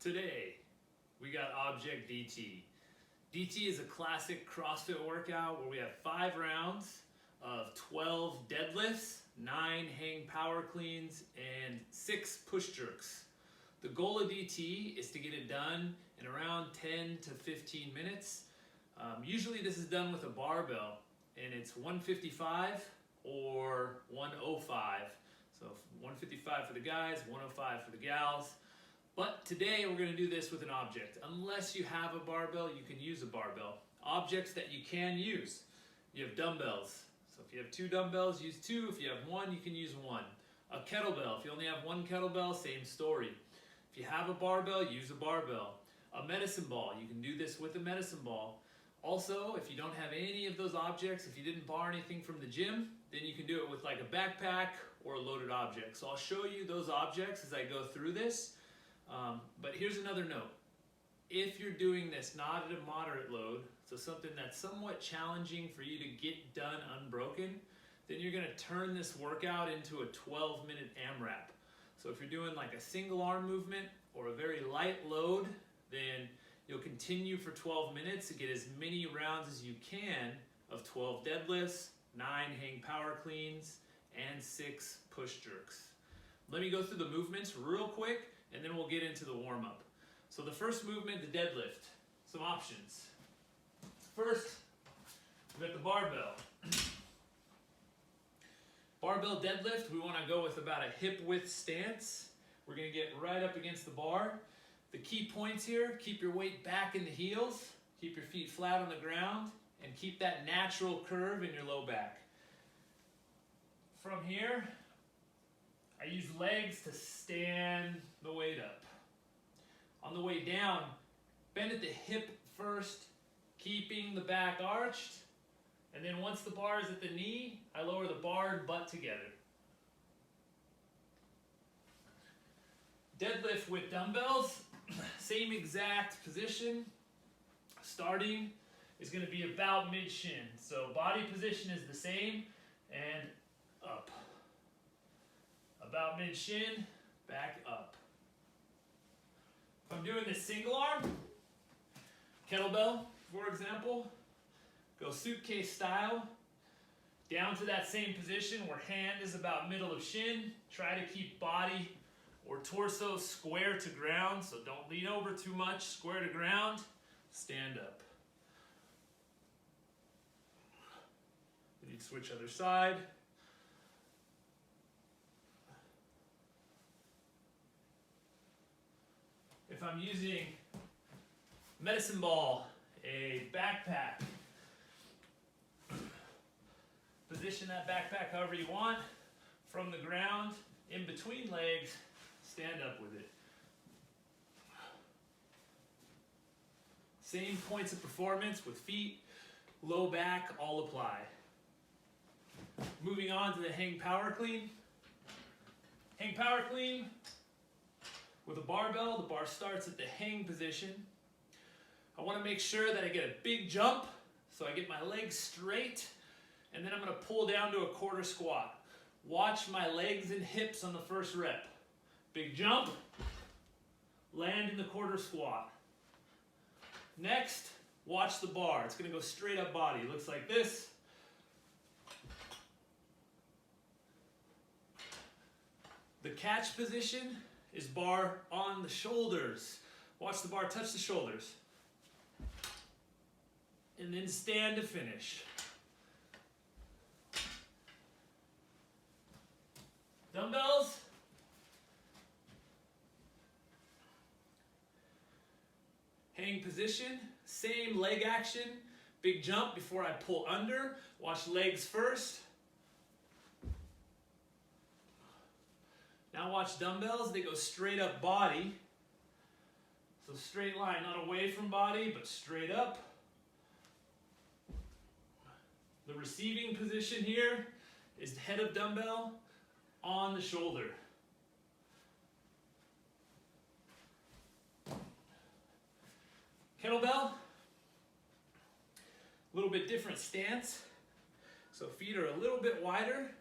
Today, we got Object DT. DT is a classic CrossFit workout where we have 5 rounds of 12 deadlifts, 9 hang power cleans, and 6 push jerks. The goal of DT is to get it done in around 10 to 15 minutes. Usually this is done with a barbell, and it's 155 or 105. So 155 for the guys, 105 for the gals. But today we're going to do this with an object. Unless you have a barbell, you can use a barbell. Objects that you can use. You have dumbbells. So if you have 2 dumbbells, use 2. If you have 1, you can use 1. A kettlebell. If you only have 1 kettlebell, same story. If you have a barbell, use a barbell. A medicine ball. You can do this with a medicine ball. Also, if you don't have any of those objects, if you didn't borrow anything from the gym, then you can do it with like a backpack or a loaded object. So I'll show you those objects as I go through this. But here's another note. If you're doing this not at a moderate load, so something that's somewhat challenging for you to get done unbroken, then you're going to turn this workout into a 12-minute AMRAP. So if you're doing like a single arm movement or a very light load, then you'll continue for 12 minutes to get as many rounds as you can of 12 deadlifts, 9 hang power cleans, and 6 push jerks. Let me go through the movements real quick, and then we'll get into the warm-up. So the first movement, the deadlift. Some options. First, we got the barbell. Barbell deadlift, we want to go with about a hip width stance. We're going to get right up against the bar. The key points here, keep your weight back in the heels, keep your feet flat on the ground, and keep that natural curve in your low back. From here, I use legs to stand the weight up. On the way down, bend at the hip first, keeping the back arched. And then once the bar is at the knee, I lower the bar and butt together. Deadlift with dumbbells, same exact position. Starting is going to be about mid-shin. So body position is the same, and up. About mid-shin, back up. If I'm doing this single arm, kettlebell, for example, go suitcase style, down to that same position where hand is about middle of shin. Try to keep body or torso square to ground, so don't lean over too much, square to ground, stand up. Then you switch other side. If I'm using medicine ball, a backpack, position that backpack however you want, from the ground, in between legs, stand up with it. Same points of performance with feet, low back, all apply. Moving on to the hang power clean. Hang power clean. With a barbell, the bar starts at the hang position. I want to make sure that I get a big jump, so I get my legs straight, and then I'm going to pull down to a quarter squat. Watch my legs and hips on the first rep. Big jump, land in the quarter squat. Next, watch the bar. It's going to go straight up body. It looks like this. The catch position is bar on the shoulders. Watch the bar touch the shoulders. And then stand to finish. Dumbbells. Hang position, same leg action. Big jump before I pull under. Watch legs first. Now watch dumbbells, they go straight up body. So straight line, not away from body, but straight up. The receiving position here is the head of dumbbell on the shoulder. Kettlebell, a little bit different stance. So feet are a little bit wider.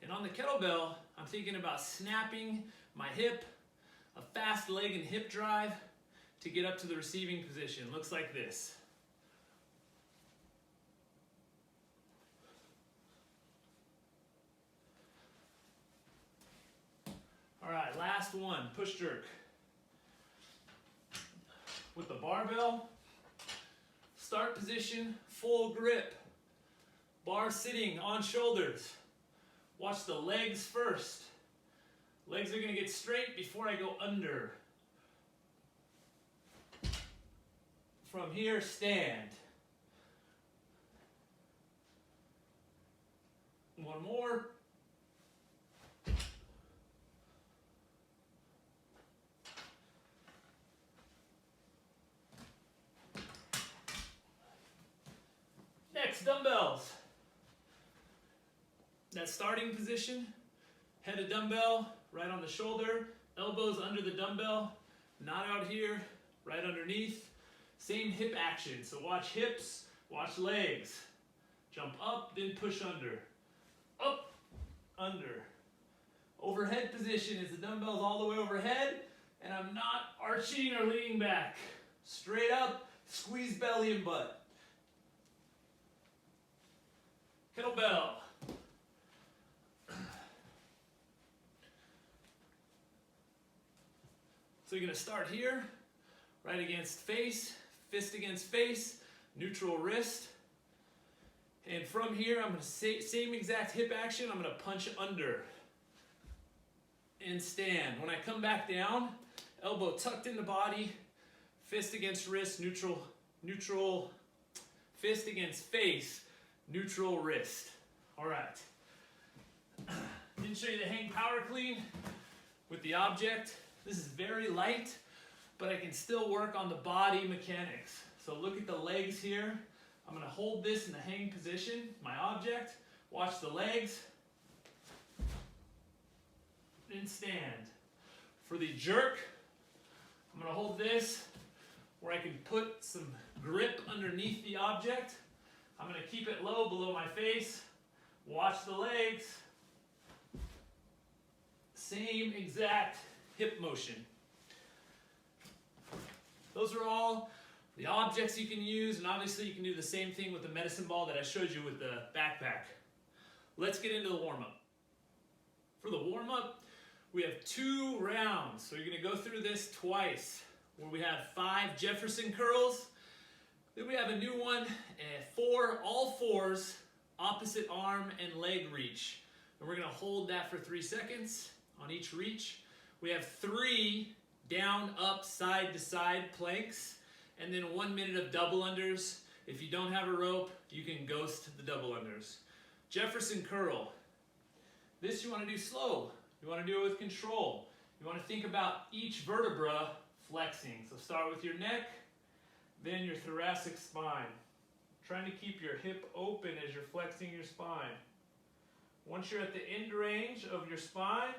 And on the kettlebell, I'm thinking about snapping my hip a fast leg and hip drive to get up to the receiving position. Looks like this. All right, last one, push jerk. With the barbell, start position, full grip. Bar sitting on shoulders. Watch the legs first. Legs are gonna get straight before I go under. From here, stand. One more. Next, dumbbells. That starting position, head of dumbbell, right on the shoulder, elbows under the dumbbell, not out here, right underneath. Same hip action, so watch hips, watch legs. Jump up, then push under. Up, under. Overhead position is the dumbbells all the way overhead, and I'm not arching or leaning back. Straight up, squeeze belly and butt. Kettlebell. So you're going to start here, right against face, fist against face, neutral wrist. And from here, I'm going to same exact hip action, I'm going to punch under and stand. When I come back down, elbow tucked in the body, fist against wrist, neutral, fist against face, neutral wrist. All right. Didn't show you the hang power clean with the object. This is very light, but I can still work on the body mechanics. So look at the legs here. I'm gonna hold this in the hang position, my object. Watch the legs. Then stand. For the jerk, I'm gonna hold this where I can put some grip underneath the object. I'm gonna keep it low below my face. Watch the legs. Same exact hip motion. Those are all the objects you can use, and obviously you can do the same thing with the medicine ball that I showed you with the backpack. Let's get into the warm-up. For the warm-up, we have 2 rounds. So you're gonna go through this twice, where we have 5 Jefferson curls. Then we have a new one, 4 all 4s, opposite arm and leg reach. And we're gonna hold that for 3 seconds on each reach. We have 3 down, up, side to side planks, and then 1 minute of double unders. If you don't have a rope, you can ghost the double unders. Jefferson curl. This you wanna do slow. You wanna do it with control. You wanna think about each vertebra flexing. So start with your neck, then your thoracic spine. Trying to keep your hip open as you're flexing your spine. Once you're at the end range of your spine,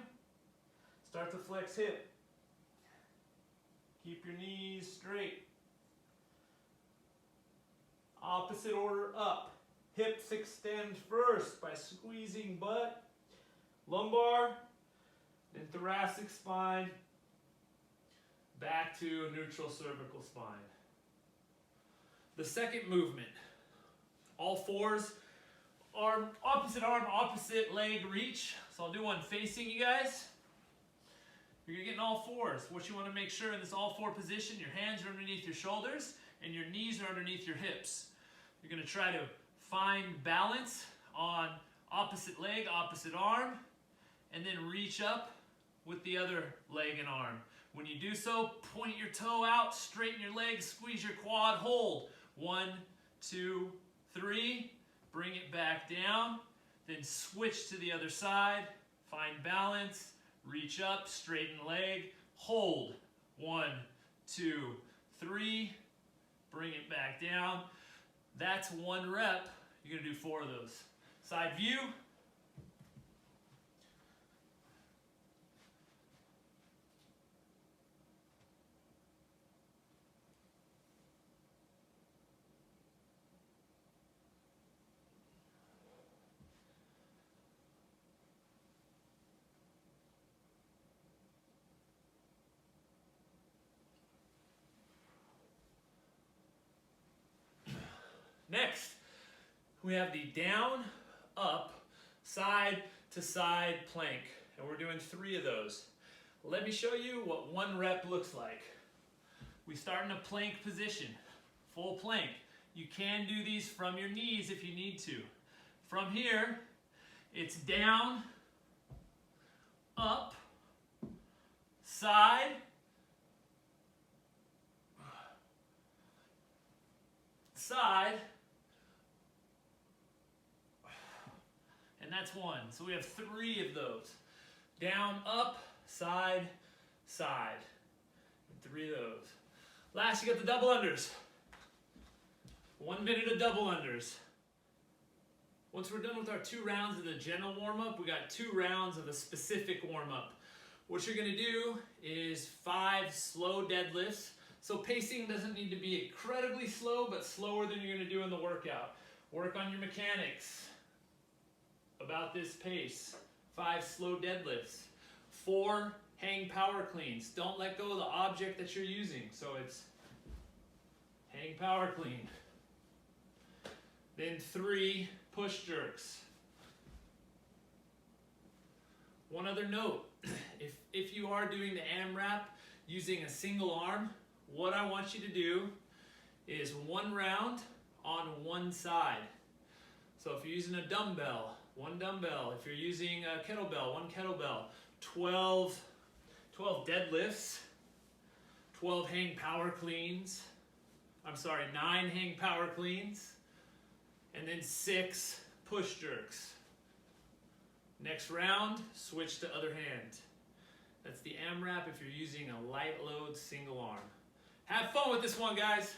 start to flex hip. Keep your knees straight. Opposite order up. Hips extend first by squeezing butt, lumbar, then thoracic spine, back to neutral cervical spine. The second movement, all 4s, arm, opposite leg reach. So I'll do one facing you guys. You're getting all 4s. What you want to make sure in this all 4 position, your hands are underneath your shoulders and your knees are underneath your hips. You're going to try to find balance on opposite leg, opposite arm, and then reach up with the other leg and arm. When you do so, point your toe out, straighten your legs, squeeze your quad, hold. 1, 2, 3, bring it back down, then switch to the other side, find balance, reach up, straighten leg, hold. 1, 2, 3, bring it back down. That's 1 rep. You're gonna do 4 of those. Side view. Next, we have the down, up, side to side plank. And we're doing 3 of those. Let me show you what 1 rep looks like. We start in a plank position, full plank. You can do these from your knees if you need to. From here, it's down, up, side, side, and that's 1. So we have 3 of those. Down, up, side, side. 3 of those. Last, you got the double unders. 1 minute of double unders. Once we're done with our 2 rounds of the general warm-up, we got 2 rounds of a specific warm-up. What you're gonna do is 5 slow deadlifts. So pacing doesn't need to be incredibly slow, but slower than you're gonna do in the workout. Work on your mechanics about this pace. 5 slow deadlifts. 4 hang power cleans. Don't let go of the object that you're using. So it's hang power clean. Then 3 push jerks. One other note, if you are doing the AMRAP using a single arm, what I want you to do is 1 round on 1 side. So if you're using a dumbbell, 1 dumbbell. If you're using a kettlebell, 1 kettlebell. 12 deadlifts, 12 hang power cleans. 9 hang power cleans. And then 6 push jerks. Next round, switch to other hand. That's the AMRAP if you're using a light load single arm. Have fun with this one, guys.